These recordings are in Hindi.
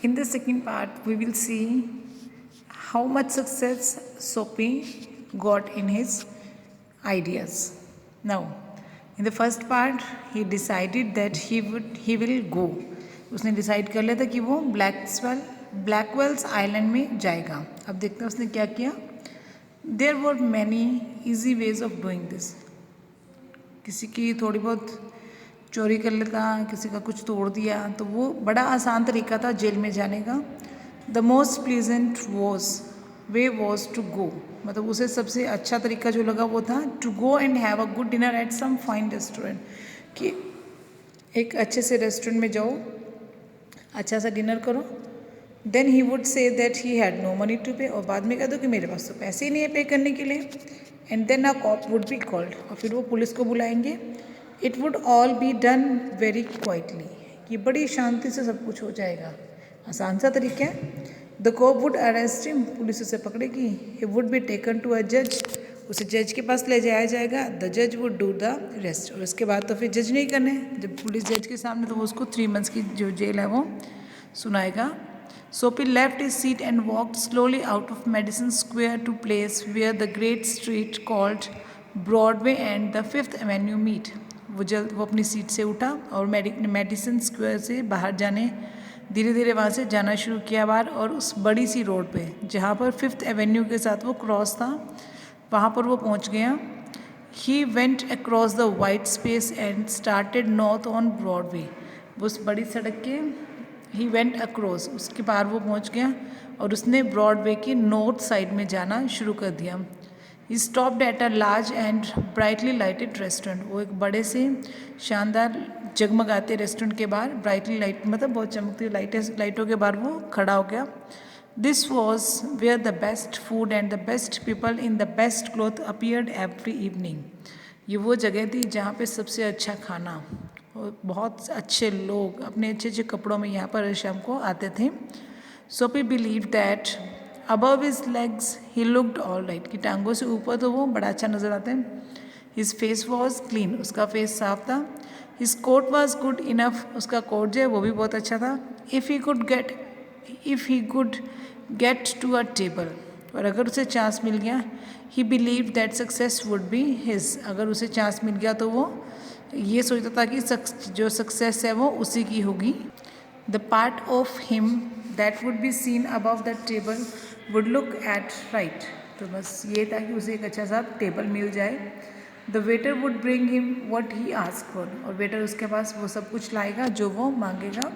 In the second part, we will see how much success Sophie got in his ideas. Now, in the first part, he decided that he will go. उसने डिसाइड कर लिया था कि वो ब्लैकवेल्स आइलैंड में जाएगा. अब देखते हैं उसने क्या किया. There were many easy ways of doing this. किसी की थोड़ी बहुत चोरी कर लेता, किसी का कुछ तोड़ दिया, तो वो बड़ा आसान तरीका था जेल में जाने का. The most pleasant way was to go. मतलब उसे सबसे अच्छा तरीका जो लगा वो था to go and have a good dinner at some fine restaurant. कि एक अच्छे से रेस्टोरेंट में जाओ, अच्छा सा डिनर करो. Then he would say that he had no money to pay. और बाद में कह दो कि मेरे पास तो पैसे ही नहीं है पे करने के लिए. And then a cop would be called. और फिर वो पुलिस को बुलाएंगे. It would all be done very quietly. कि बड़ी शांति से सब कुछ हो जाएगा. आसान सा तरीका है. The cop would arrest him. Police उसे पकड़ेगी. He would be taken to a जज. उसे जज के पास ले जाया जाएगा. द जज वुड डू द रेस्ट. और उसके बाद तो फिर जज नहीं करने. जब पुलिस जज के सामने तो वो उसको 3 months की जो जेल है वो सुनाएगा. Sophie left his seat and walked slowly out of Madison Square to place where the great street called Broadway and the Fifth Avenue meet. वो अपनी सीट से उठा और मेडिसन स्क्वायर से बाहर जाने धीरे धीरे वहाँ से जाना शुरू किया बाहर. और उस बड़ी सी रोड पे जहाँ पर फिफ्थ एवेन्यू के साथ वो क्रॉस था वहाँ पर वो पहुँच गया. He went across the white space and started north on Broadway. उस बड़ी सड़क के ही वेंट अक्रॉस, उसके पार वो पहुंच गया और उसने ब्रॉडवे की नॉर्थ साइड में जाना शुरू कर दिया. He stopped at a large and brightly lighted restaurant. वो एक बड़े से शानदार जगमगाते रेस्टोरेंट के बाहर, ब्राइटली लाइट मतलब बहुत चमकती लाइटों के बाहर वो खड़ा हो गया. This was where the best food and the best people in the best cloth appeared every evening. ये वो जगह थी जहाँ पे सबसे अच्छा खाना और बहुत अच्छे लोग अपने अच्छे अच्छे कपड़ों में यहाँ पर शाम को आते थे. Sophie believe that above his legs he looked all right. कि टांगों से ऊपर तो वो बड़ा अच्छा नजर आता है. His face was clean. उसका फेस साफ था. His coat was good enough. उसका कोट जो है वो भी बहुत अच्छा था. If he could get to a table. और अगर उसे चांस मिल गया, he believe that success would be his. अगर उसे चांस मिल गया तो वो ये सोचता था कि जो सक्सेस है वो उसी की होगी. The part of him that would be seen above the table would look at right. तो बस ये था कि उसे एक अच्छा सा टेबल मिल जाए. The waiter would bring him what he ask for. और वेटर उसके पास वो सब कुछ लाएगा जो वो मांगेगा.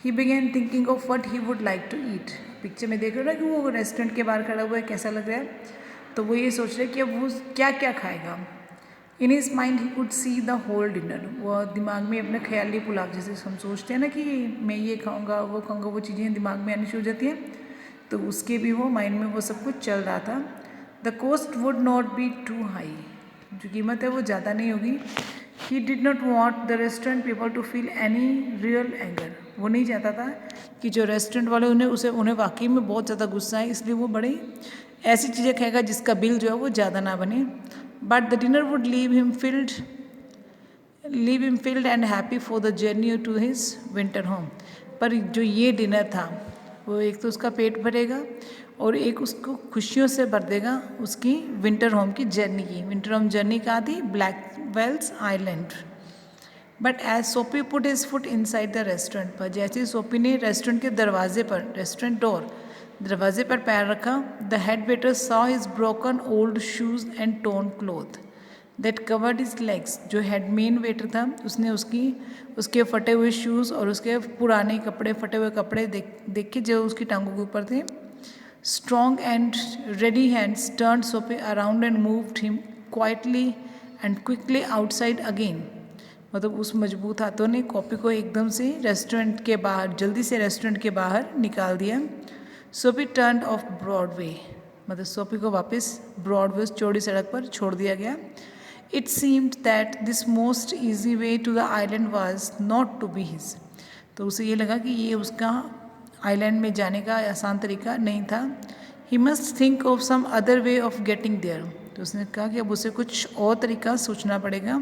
He began thinking of what he would like to eat. Picture में देख रहे हो ना कि वो रेस्टोरेंट के बाहर खड़ा हुआ है, कैसा लग रहा है. तो वो ये सोच रहे कि अब वो क्या क्या खाएगा. In his mind he could see the whole dinner. वो दिमाग में अपने ख्याली पुलाव, जैसे हम सोचते हैं ना कि मैं ये खाऊंगा वो खाऊंगा, वो चीज़ें दिमाग में आनी शुरू हो जाती हैं. तो उसके भी वो माइंड में वो सब कुछ चल रहा था. The cost would not be too high. जो कीमत है वो ज़्यादा नहीं होगी. He did not want the restaurant people to feel any real anger. वो नहीं चाहता था कि जो रेस्टोरेंट वाले उन्हें वाकई में बहुत ज़्यादा गुस्सा है, इसलिए वो बड़ी ऐसी चीज़ें खाएगा जिसका बिल जो है वो ज़्यादा ना बने. But the dinner would leave him filled and happy for the journey to his winter home. पर जो ये डिनर था वो एक तो उसका पेट भरेगा और एक उसको खुशियों से भर देगा उसकी विंटर होम की जर्नी की. विंटर होम जर्नी कहाँ थी? ब्लैकवेल्स आइलैंड. बट एज सोपी put his foot inside the restaurant. पर जैसे सोपी ने रेस्टोरेंट के दरवाजे पर पैर रखा, the head waiter saw his broken old shoes and tone cloth that covered his legs. जो हेड मेन वेटर था उसने उसके फटे हुए शूज़ और उसके पुराने कपड़े, फटे हुए कपड़े देख के जो उसकी टांगों के ऊपर थे. Strong and ready hands turned Soapy around and moved him quietly and quickly outside again. मतलब उस मजबूत हाथों ने कॉपी को एकदम से जल्दी से रेस्टोरेंट के बाहर निकाल दिया. Sophie turn off Broadway. मतलब सोफी को वापस ब्रॉडवे चौड़ी सड़क पर छोड़ दिया गया. It seemed that this most easy way to the island was not to be his. तो उसे ये लगा कि ये उसका आइलैंड में जाने का आसान तरीका नहीं था. He must think of some other way of getting there. तो उसने कहा कि अब उसे कुछ और तरीका सोचना पड़ेगा.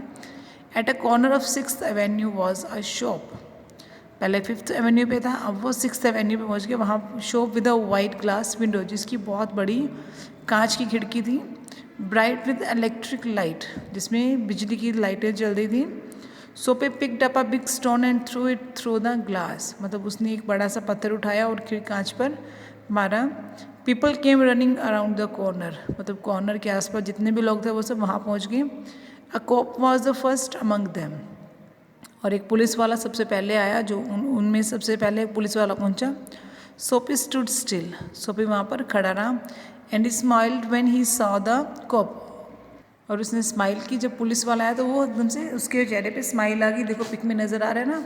At a corner of 6th Avenue was a shop. पहले 5th एवेन्यू पे था, अब वो 6th एवेन्यू पे पहुंच गया। वहाँ shop with a white glass window, जिसकी बहुत बड़ी कांच की खिड़की थी, ब्राइट विद इलेक्ट्रिक लाइट, जिसमें बिजली की लाइटें जल रही थी। सोपे picked up a big stone and through it through the glass, मतलब उसने एक बड़ा सा पत्थर उठाया और कांच पर मारा। People came running around the corner, मतलब कॉर्नर के आसपास जितने भी लोग थे वो सब वहाँ पहुँच गए। A cop was the first among them, और एक पुलिस वाला सबसे पहले आया, जो उनमें सबसे पहले एक पुलिस वाला पहुंचा। सोपी स्टूड स्टिल, सोपी वहाँ पर खड़ा रहा। And smiled when he saw the cop, और उसने स्माइल की जब पुलिस वाला आया तो वो एकदम से उसके चेहरे पे स्माइल आ गई। देखो पिक में नज़र आ रहा है ना।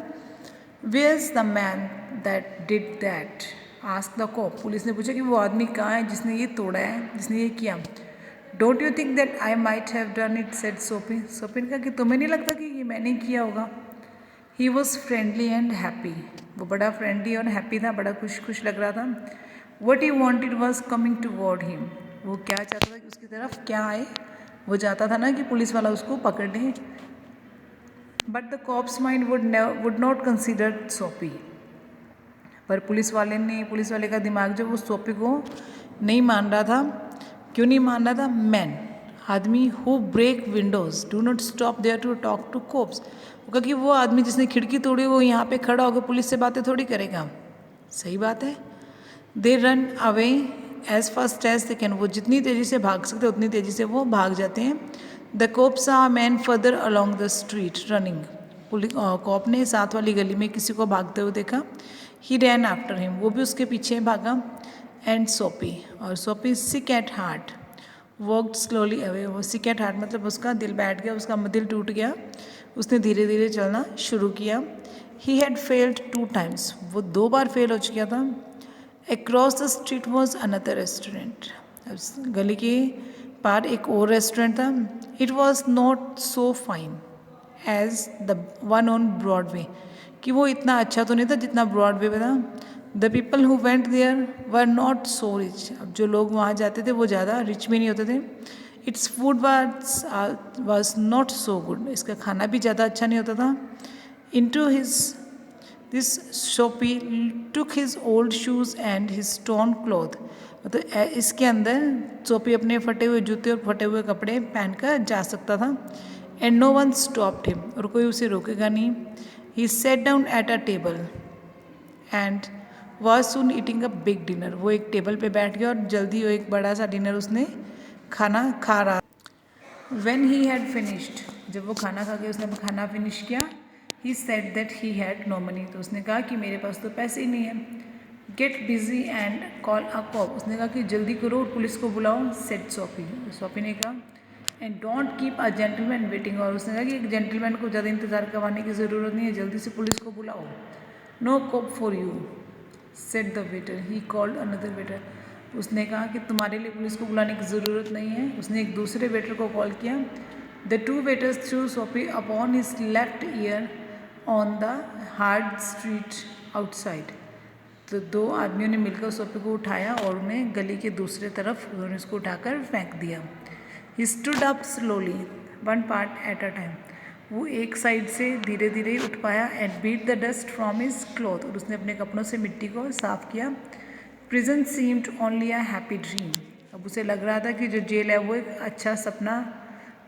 Where is the man that did that, ask the cop, police ने पूछा कि वो आदमी कहाँ है जिसने ये तोड़ा है, जिसने ये किया। Don't you think that I might have done it, said सोपी। सोपी ने कहा कि तुम्हें नहीं लगता कि ये मैंने किया होगा। He was friendly and happy, वो बड़ा फ्रेंडली और हैप्पी था, बड़ा खुश खुश लग रहा था। What he wanted was coming toward him, वो क्या चाहता था कि उसकी तरफ क्या आए, वो चाहता था ना कि पुलिस वाला उसको पकड़ ले। But the cop's mind would not consider Soapy, पर पुलिस वाले का दिमाग जो वो सोपी को नहीं मान रहा था। क्यों नहीं मान रहा था? मैन, आदमी who break windows do not stop there to talk to cops, क्योंकि वो आदमी जिसने खिड़की तोड़ी वो यहाँ पे खड़ा होकर पुलिस से बातें थोड़ी करेगा। सही बात है। They run away as fast as they can, वो जितनी तेज़ी से भाग सकते उतनी तेज़ी से वो भाग जाते हैं। The cops are man further along the street running, cop ने साथ वाली गली में किसी को भागते हुए देखा। ही रैन आफ्टर हिम, वो भी उसके पीछे भागा। एंड सोपी, और Soapy sick at heart walked slowly away, वो सिक एट हार्ट मतलब उसका दिल बैठ गया, उसका दिल टूट गया, उसने धीरे धीरे चलना शुरू किया। ही हैड फेल्ड 2 times, वो 2 बार फेल हो चुका था। Across the street was another restaurant, गली के पार एक और रेस्टोरेंट था। It was not so fine as the one on Broadway, कि वो इतना अच्छा तो नहीं था जितना ब्रॉडवे पे था। The people who went there were not so rich, अब जो लोग वहाँ जाते थे वो ज़्यादा रिच भी नहीं होते थे। Its food was not so good, इसका खाना भी ज़्यादा अच्छा नहीं होता था। Into his this Soapy took his old shoes and his torn cloth, मतलब इसके अंदर शॉपी अपने फटे हुए जूते और फटे हुए कपड़े पहनकर जा सकता था। And no one stopped him, और कोई उसे रोकेगा नहीं। He sat down at a table and was soon eating a big dinner, वो एक टेबल पे बैठ गया और जल्दी वो एक बड़ा सा डिनर उसने खाना खा रहा। वेन ही हैड फिनिश्ड, जब वो खाना खा के उसने खाना फिनिश किया। He said that he had no money, तो उसने कहा कि मेरे पास तो पैसे ही नहीं है। Get busy and call a cop, उसने कहा कि जल्दी करो और पुलिस को बुलाओ। सेड सोपी, सोपी ने कहा। And don't keep a gentleman waiting, और उसने कहा कि एक जेंटलमैन को ज़्यादा इंतज़ार करवाने की ज़रूरत नहीं है, जल्दी से पुलिस को बुलाओ। No cop for you, said the waiter. He called another waiter, उसने कहा कि तुम्हारे लिए पुलिस को बुलाने की ज़रूरत नहीं है। उसने एक दूसरे वेटर को कॉल किया। द 2 वेटर्स थ्रू सोपी upon his left ear on the hard street outside, तो 2 आदमियों ने मिलकर सोपी को उठाया और उन्हें गली के दूसरे तरफ उन्होंने उसको उठाकर फेंक दिया। He stood up slowly one part at a time, वो एक साइड से धीरे धीरे उठ पाया। And beat the dust from his cloth, और उसने अपने कपड़ों से मिट्टी को साफ किया। Prison seemed only a happy dream, अब उसे लग रहा था कि जो जेल है वो एक अच्छा सपना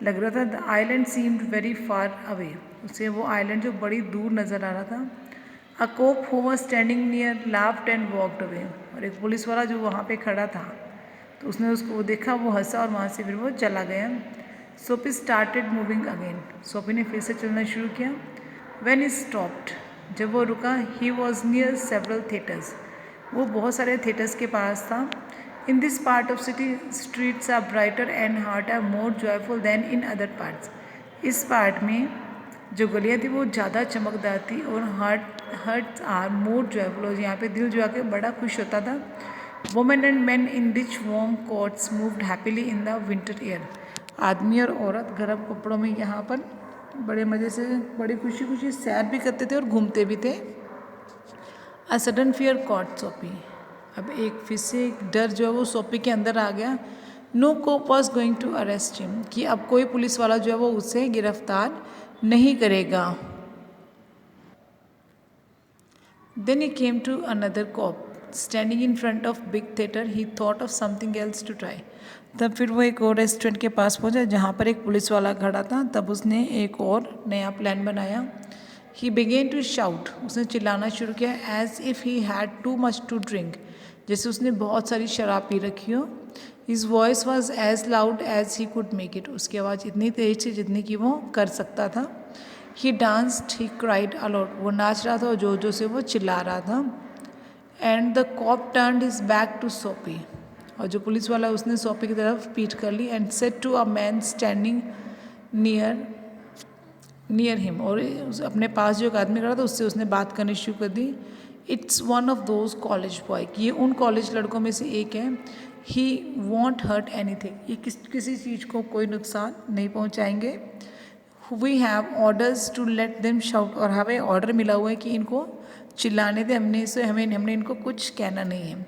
लग रहा था। The island seemed very far away, उसे वो आइलैंड जो बड़ी दूर नज़र आ रहा था। A cop who was standing near laughed and walked away, और एक पुलिस वाला जो वहाँ पे खड़ा था तो उसने उसको देखा, वो हंसा और वहाँ से फिर वो चला गया। सोपी स्टार्टेड मूविंग अगेन, सोपी ने फिर से चलना शुरू किया। व्हेन ही स्टॉप्ड, जब वो रुका। He was near several theatres, वो बहुत सारे थिएटर्स के पास था। In this part of city streets are brighter and heart are more joyful than in other parts, इस पार्ट में जो गलियाँ थी वो ज़्यादा चमकदार थी और हार्ट्स आर मोर जॉयफुल, और यहाँ पे दिल जो आके बड़ा खुश होता था। Women and man in rich warm quotes moved happily in the winter air, आदमी और औरत गर्म कपड़ों में यहाँ पर बड़े मज़े से बड़ी खुशी खुशी सैर भी करते थे और घूमते भी थे। अ सडन फियर कॉट सोपी, अब एक फिर से एक डर जो है वो सोपी के अंदर आ गया। No cop was going to arrest him, कि अब कोई पुलिस वाला जो है वो उसे गिरफ्तार नहीं करेगा। Then he came to another cop. Standing in front of big theater, he thought of something else to try. तब फिर वो एक और रेस्टोरेंट के पास पहुंचा जहाँ पर एक पुलिस वाला खड़ा था. तब उसने एक और नया प्लान बनाया. He began to shout. उसने चिल्लाना शुरू किया as if he had too much to drink. जैसे उसने बहुत सारी शराब पी रखी हो. His voice was as loud as he could make it. उसकी आवाज़ इतनी तेज थी जितनी कि वो कर सकता था. He danced, he cried a lot. वो नाच रहा था और जोर जोर से वो चिल्ला रहा था. And the cop turned his back to Soapy. और जो पुलिस वाला उसने सोपी की तरफ पीठ कर ली. And said to a man standing near him. और अपने पास जो एक आदमी खड़ा था उससे उसने बात करनी शुरू कर दी. It's one of those college boy. ये उन कॉलेज लड़कों में से एक है. He won't hurt anything. ये किसी चीज़ को कोई नुकसान नहीं पहुंचाएंगे. We have orders to let them shout. और हमें ऑर्डर मिला हुआ है कि इनको चिल्लाने दे. हमने इनको कुछ कहना नहीं है.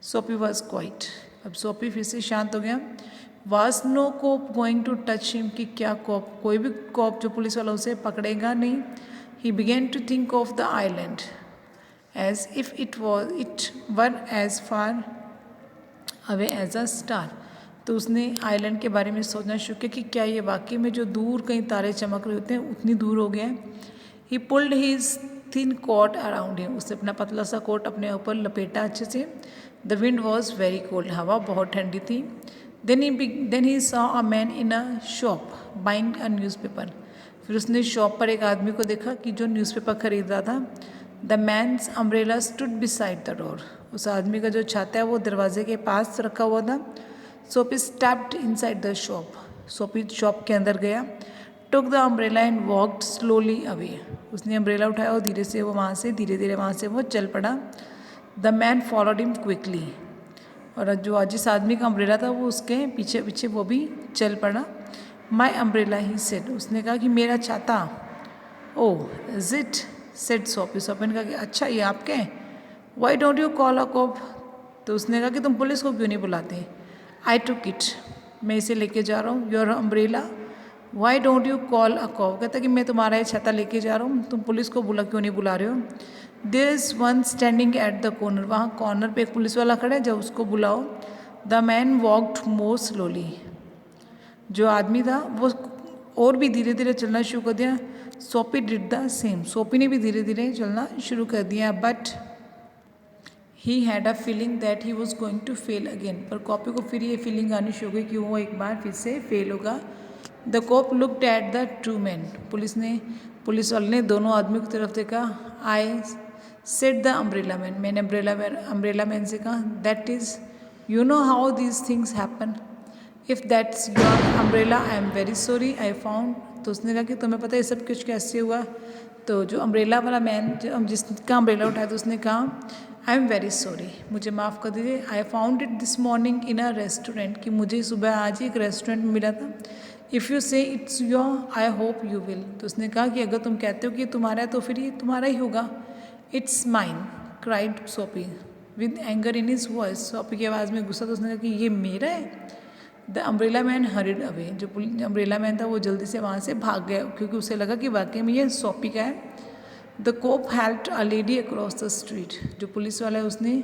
सोपी वॉज क्वाइट. अब सोपी फिर से शांत हो गया. Was no cop going to touch him. कि क्या कॉप, कोई भी कॉप जो पुलिस वाला उसे पकड़ेगा नहीं. He began to think of the island as if it were as far away as a star. तो उसने आइलैंड के बारे में सोचना शुरू किया कि क्या ये वाकई में जो दूर कहीं तारे चमक रहे होते हैं उतनी दूर हो गए हैं. He pulled his thin coat around him. उसने अपना पतला सा कोट अपने ऊपर लपेटा अच्छे से. The wind was very cold. हवा बहुत ठंडी थी. Then he saw a man in a shop buying a newspaper. फिर उसने शॉप पर एक आदमी को देखा कि जो न्यूज़पेपर खरीद रहा था. The man's umbrella stood beside the door. उस आदमी का जो छाता है वो दरवाजे के पास रखा हुआ था. सोपी स्टेप्ड इनसाइड द शॉप. सोपी शॉप के अंदर गया. Took the umbrella and walked slowly away. उसने अम्ब्रेला उठाया और धीरे धीरे वहाँ से वो चल पड़ा. The man followed him quickly. और जो जिस आदमी का अम्ब्रेला था वो उसके पीछे पीछे वो भी चल पड़ा. माई अम्ब्रेला ही सेड. उसने कहा कि मेरा छाता. ओह इज इट सेड सोपी. सोपी ने कहा कि अच्छा ये आपके हैं. Why don't you call a cop. तो उसने कहा कि तुम पुलिस को क्यों नहीं बुलाते. आई टुक इट. मैं इसे लेके जा रहा हूँ. Your umbrella. Why don't you call a cop. कहता कि मैं तुम्हारा ये छाता लेके जा रहा हूँ, तुम पुलिस को क्यों नहीं बुला रहे हो. There is one standing at the corner. वहाँ कॉर्नर पे एक पुलिस वाला खड़ा है, जब उसको बुलाओ. The man walked more slowly. जो आदमी था वो और भी धीरे धीरे चलना शुरू कर दिया. सोपी डिड द सेम. सोपी ने भी धीरे धीरे चलना शुरू कर दिया. But he had a feeling that he was going to fail again. पर कॉपी को फिर ये फीलिंग आनी शुरू हो गई कि वो एक बार फिर से फेल होगा. The cop looked at the two man. Police वाले ने दोनों आदमियों की तरफ देखा. I said the umbrella man. मैंने अम्ब्रेला मैन से कहा that is you know how these things happen. If that's your umbrella I am very sorry I found. तो उसने कहा कि तुम्हें पता है सब कुछ कैसे हुआ. तो जो अम्ब्रेला वाला मैन जिसका अम्ब्रेला उठाया तो उसने कहा आई एम वेरी सॉरी, मुझे माफ़ कर दीजिए. I found it this morning in a restaurant. कि मुझे सुबह आज ही एक रेस्टोरेंट में मिला था. इफ़ यू से it's your I hope you will. तो उसने कहा कि अगर तुम कहते हो कि तुम्हारा है तो फिर ये तुम्हारा ही होगा. इट्स माइन क्राइड सोपी with anger in his voice. सोपी की आवाज़ में गुस्सा. तो उसने कहा कि ये मेरा है. The umbrella man horrid away. जो अम्ब्रेला मैन था वो जल्दी से वहाँ से भाग गया क्योंकि उसे लगा कि वाकई में ये सोपी का है. The cop helped a lady across the street. जो पुलिस वाला है उसने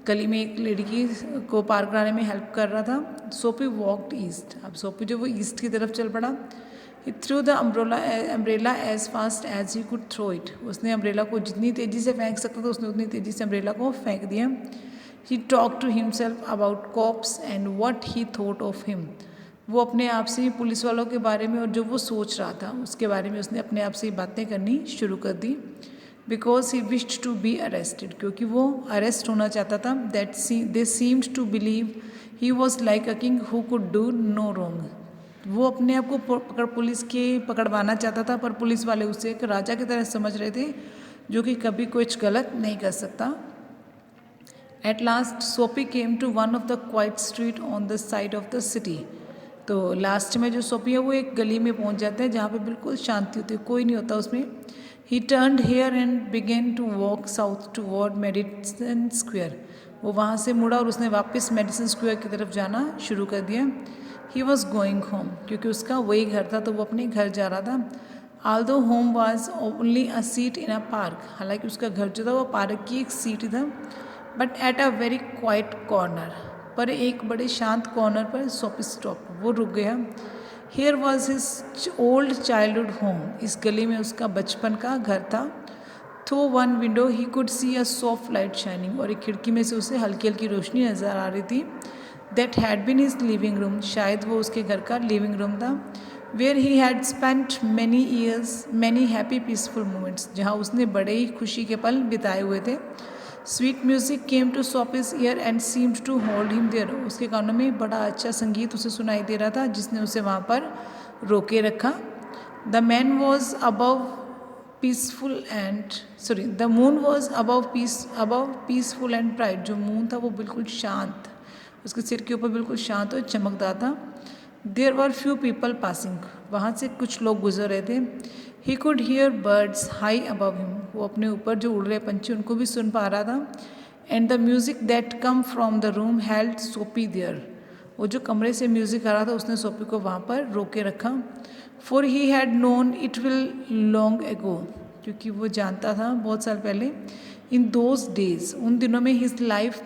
गली में एक लड़की को पार कराने में हेल्प कर रहा था. सोपी वॉकड ईस्ट. अब सोपी जो वो ईस्ट की तरफ चल पड़ा. He threw the umbrella as fast as he could throw it. उसने अम्ब्रेला को जितनी तेज़ी से फेंक सकता था उसने उतनी तेज़ी से अम्ब्रेला को फेंक दिया. He talk to himself about cops and what he thought of him. वो अपने आप से ही पुलिस वालों के बारे में और जो वो सोच रहा था उसके बारे में उसने अपने आप से ही बातें करनी शुरू कर दी. Because he wished to be arrested. क्योंकि वो अरेस्ट होना चाहता था. That they seemed to believe he was like a king who could do no wrong. वो अपने आप को पुलिस के पकड़वाना चाहता था पर पुलिस वाले उसे एक राजा की तरह समझ रहे थे जो कि कभी कुछ गलत नहीं कर सकता. At last Soapy came to one of the quiet street on the side of the city. तो लास्ट में जो सोपी है वो एक गली में पहुंच जाते हैं जहाँ पे बिल्कुल शांति होती है, कोई नहीं होता उसमें. He turned here and began to walk south toward Madison square. वो वहाँ से मुड़ा और उसने वापस मेडिसन स्क्वायर की तरफ जाना शुरू कर दिया. ही वॉज गोइंग होम. क्योंकि उसका वही घर था तो वो अपने घर जा रहा था. Although home was only a seat in a park, हालांकि उसका घर जो था वो पार्क की एक सीट था, but at a very quite corner, पर एक बड़े शांत कॉर्नर पर सोपी स्टॉप, वो रुक गया. Here was his old childhood home, इस गली में उसका बचपन का घर था. Through one window he could see a soft light shining, और एक खिड़की में से उसे हल्की हल्की रोशनी नज़र आ रही थी. That had been his living room, शायद वो उसके घर का लिविंग रूम था. Where he had spent many years, many happy peaceful moments, जहाँ उसने बड़े ही खुशी के पल बिताए हुए थे. Sweet music came to Soapy's ear and seemed to hold him there, उसके कानों में बड़ा अच्छा संगीत उसे सुनाई दे रहा था जिसने उसे वहाँ पर रोके रखा. The man was above peaceful and the moon was above peaceful and bright, जो मून था वो बिल्कुल शांत, उसके सिर के ऊपर बिल्कुल शांत और चमकदार था. There were few people passing, वहाँ से कुछ लोग गुजर रहे थे. He could hear birds high above him, वो अपने ऊपर जो उड़ रहे पंछी उनको भी सुन पा रहा था. And the music that come from the room held सोपी देयर, वो जो कमरे से म्यूजिक आ रहा था उसने सोपी को वहाँ पर रोके रखा. For he had known it will long ago, क्योंकि वो जानता था बहुत साल पहले. इन दोज डेज, उन दिनों में, his life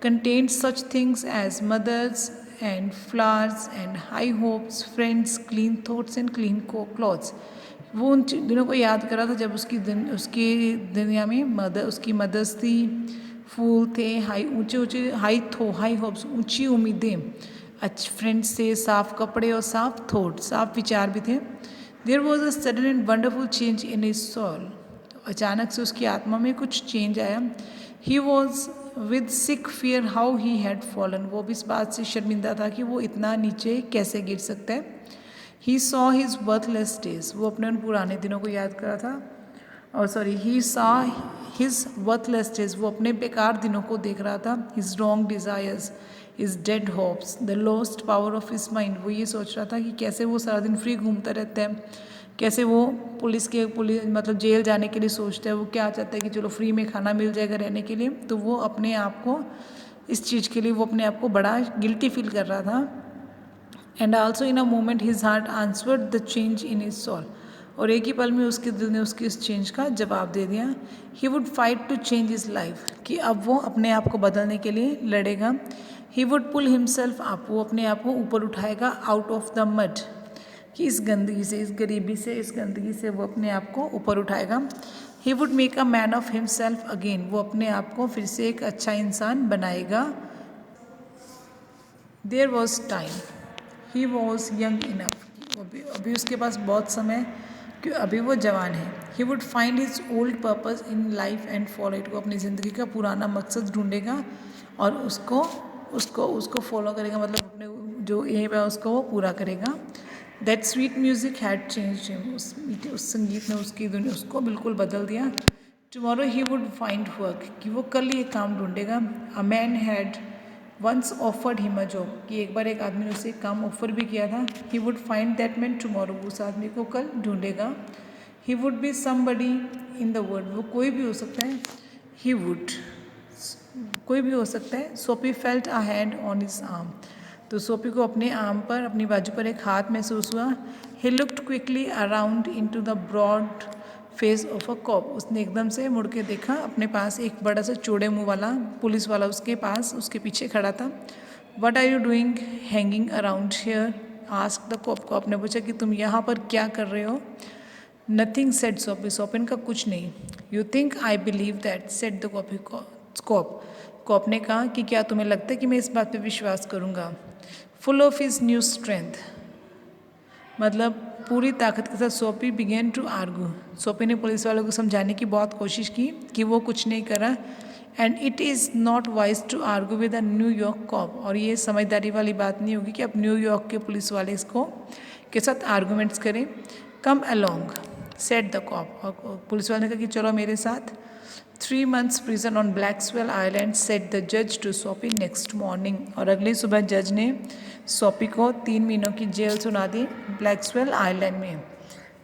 contained such things as mothers and flowers and high hopes, friends, clean thoughts and clean clothes. वो उन दिनों को याद कर रहा था जब उसकी दुनिया में उसकी मदर्स थी, फूल थे, हाई होप्स, ऊंची उम्मीदें, अच्छे फ्रेंड्स थे, साफ कपड़े और साफ थॉट, साफ विचार भी थे. There was a sudden and wonderful change in his soul, अचानक से उसकी आत्मा में कुछ चेंज आया. He was with sick fear how he had fallen, वो भी इस बात से शर्मिंदा था कि वो इतना नीचे कैसे गिर सकता है. He saw his worthless days, वो अपने उन पुराने दिनों को याद कर रहा था. और he saw his worthless days, वो अपने बेकार दिनों को देख रहा था. His wrong desires, his dead hopes, the lost power of his mind, वो ये सोच रहा था कि कैसे वो सारा दिन फ्री घूमता रहता है, कैसे वो पुलिस मतलब जेल जाने के लिए सोचता है. वो क्या चाहता है कि चलो फ्री में खाना मिल जाएगा रहने के लिए, तो वो अपने आप को इस चीज़ के लिए वो अपने आप को बड़ा गिल्टी फील कर रहा था. And also in a moment his heart answered the change in his soul, और एक ही पल में उसके दिल ने उसकी इस चेंज का जवाब दे दिया. He would fight to change his life, कि अब वो अपने आप को बदलने के लिए लड़ेगा. He would pull himself up, वो अपने आप को ऊपर उठाएगा, आउट ऑफ द मड, कि इस गंदगी से, इस गरीबी से, इस गंदगी से वो अपने आप को ऊपर उठाएगा. He would make a man of himself again, वो अपने आप को फिर से एक अच्छा इंसान बनाएगा. There was time, he was young enough, अभी उसके पास बहुत समय, कि अभी वो जवान है. ही would find his old purpose in life and follow it, वो अपनी ज़िंदगी का पुराना मकसद ढूंढेगा और उसको फॉलो करेगा, मतलब अपने जो एम है उसको वो पूरा करेगा. That sweet music had changed him, उस संगीत ने उसकी दुनिया उसको बिल्कुल बदल दिया. Tomorrow he would find work, कि वो कल ये काम ढूंढेगा. A man had once offered him a job, कि एक बार एक आदमी ने उसे काम ऑफर भी किया था. He would find that man tomorrow, उस आदमी को कल ढूंढेगा. He would be somebody in the world, वो कोई भी हो सकता है. ही वुड कोई भी हो सकता है. सोपी felt a hand on his arm, तो सोपी को अपने आर्म पर, अपनी बाजू पर एक हाथ महसूस हुआ. He looked quickly around into the broad face of a cop, उसने एकदम से मुड़ के देखा, अपने पास एक बड़ा सा चौड़े मुंह वाला पुलिस वाला उसके पास, उसके पीछे खड़ा था. What are you doing hanging around here, ask the cop, को आपने पूछा कि तुम यहाँ पर क्या कर रहे हो. नथिंग सेड सोपी, सोपिन का कुछ नहीं. You think I believe that, said the cop ने कहा कि क्या तुम्हें लगता है कि मैं इस बात पे विश्वास करूँगा. Full of his new strength, मतलब पूरी ताकत के साथ सोपी बिगेन टू आर्गू, सोपी ने पुलिस वालों को समझाने की बहुत कोशिश की कि वो कुछ नहीं करा. And it is not wise to argue with a New York cop, और ये समझदारी वाली बात नहीं होगी कि अब न्यूयॉर्क के पुलिस वाले इसको के साथ आर्गूमेंट्स करें. Come along said the cop, और पुलिस वाले ने कहा कि चलो मेरे साथ. 3 months prison on Blackwell's Island, said the जज टू सोपी नेक्स्ट मॉर्निंग, और अगली सुबह जज ने सोपी को 3 महीनों की जेल सुना दी ब्लैक्सवेल आइलैंड में.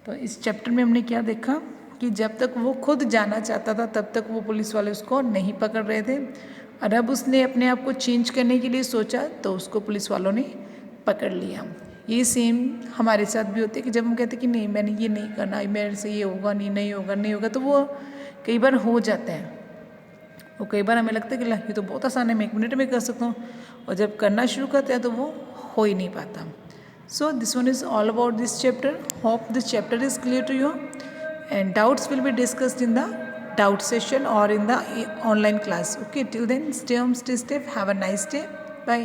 तो इस चैप्टर में हमने क्या देखा कि जब तक वो खुद जाना चाहता था तब तक वो पुलिस वाले उसको नहीं पकड़ रहे थे, और अब उसने अपने आप को चेंज करने के लिए सोचा तो उसको पुलिस वालों ने पकड़ लिया. ये सेम हमारे साथ भी होते हैं कि जब हम कहते हैं कि नहीं मैंने ये नहीं करना, मेरे से ये होगा नहीं, नहीं होगा नहीं होगा, तो वो कई बार हो जाता है। वो कई बार हमें लगता है कि ये तो बहुत आसान है, मैं 1 मिनट में कर सकता हूँ, और जब करना शुरू करते हैं तो वो हो ही नहीं पाता। So this one is all about this chapter. Hope this chapter is clear to you, and doubts will be discussed in the doubt session or in the online class. Okay, till then stay home, stay safe, have a nice day, bye.